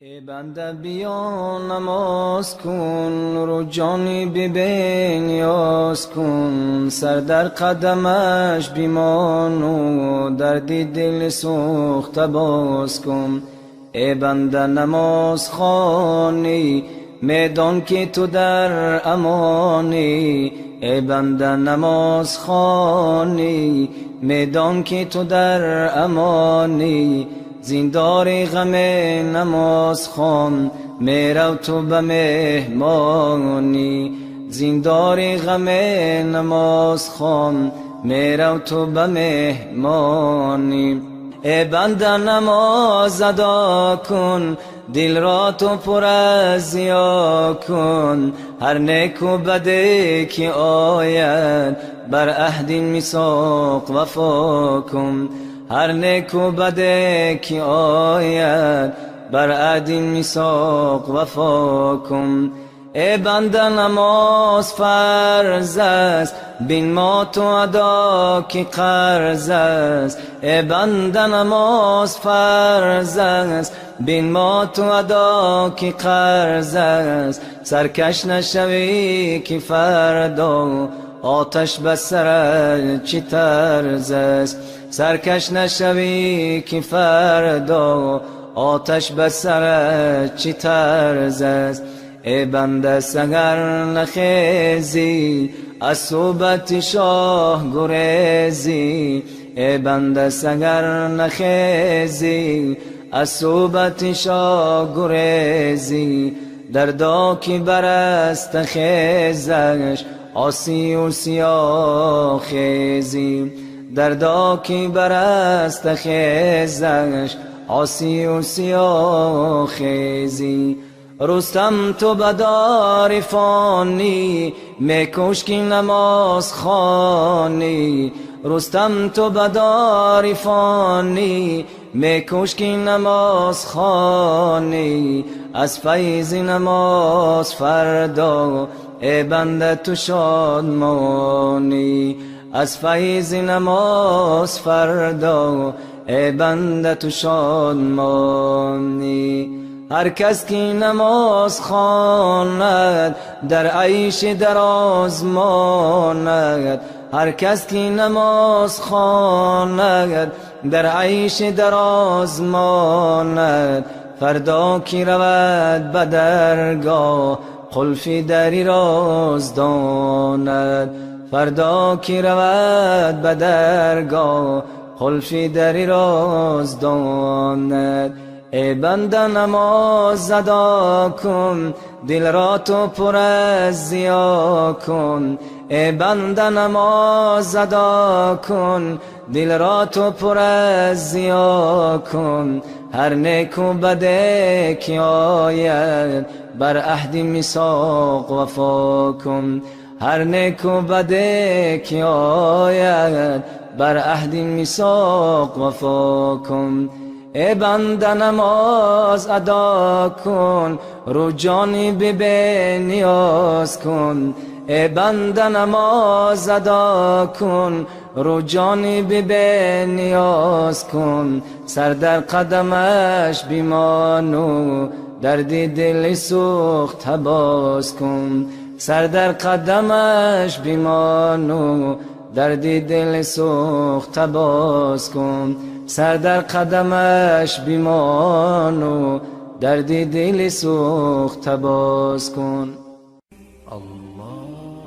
ای بنده بیا نماز کن، رو جانی ببین نیاز کن، سر در قدمش بیمان و دردی دل سوخته باز کن. ای بنده نماز خوانی، میدان که تو در امانی. ای بنده نماز خوانی، میدان که تو در امانی. زیندار غم نماز خوان، میرو تو به مهمانی. زیندار غم نماز خوان، میرو تو به مهمانی. ای بنده نماز ادا کن، دل را تو پر از ضیا کن. هر نیک و بده که آید، بر عهد میثاق وفا کن. هر نیک و بده که آید، بر عهد میثاق وفا کن. ای بنده نماز فرض است، بین ما تو ادا که قرض است. ای بنده نماز فرض است، بین ما تو ادا که قرض است. سرکش نشوی که فردا، آتش به سرت چه طرز است. سرکش نشوی که فردا، آتش به سرت چه طرز است. ای بنده سگر نخیزی، از صحبت شاه گریزی. ای بنده سگر نخیزی، از صحبت شاه گریزی. دردا که برست خیزش، عاصی و سیاه خیزی. دردا که برست خیزش، عاصی و سیاه خیزی. رستم تو بدار فانی، میکش که نماز خوانی. رستم تو بدار فانی، میکش که نماز خوانی. از فیض نماز فردا، ای بنده تو شادمانی. از فیض نماز فردا، ای بنده تو شادمانی. هر کس که نماز خواند، در عیش دراز ماند. هر کس که نماز خواند، در عیش دراز ماند. فردا که رود به درگاه، قلف دری راز داند. فردا که رود به درگاه، قلف دری راز داند. ای بنده نماز ادا کن، دل را تو پر از ضیا کن. ای بنده نماز ادا کن، دل را تو پر از ضیا کن. هر نیک و بده که آید، بر عهد میثاق وفا کن. هر نیک و بده که آید، بر عهد میثاق وفا کن. ای بنده نماز ادا کن، رو جانی ببین نیاز کن. ای بنده نماز ادا کن، رو جانی ببین نیاز کن. سر در قدمش بیمان و درد دل سوخت باز کن. سر در قدمش بیمان و درد دل سوخت باز کن. سر در قدمش بیمان و درد دل سوخت باز کن. الله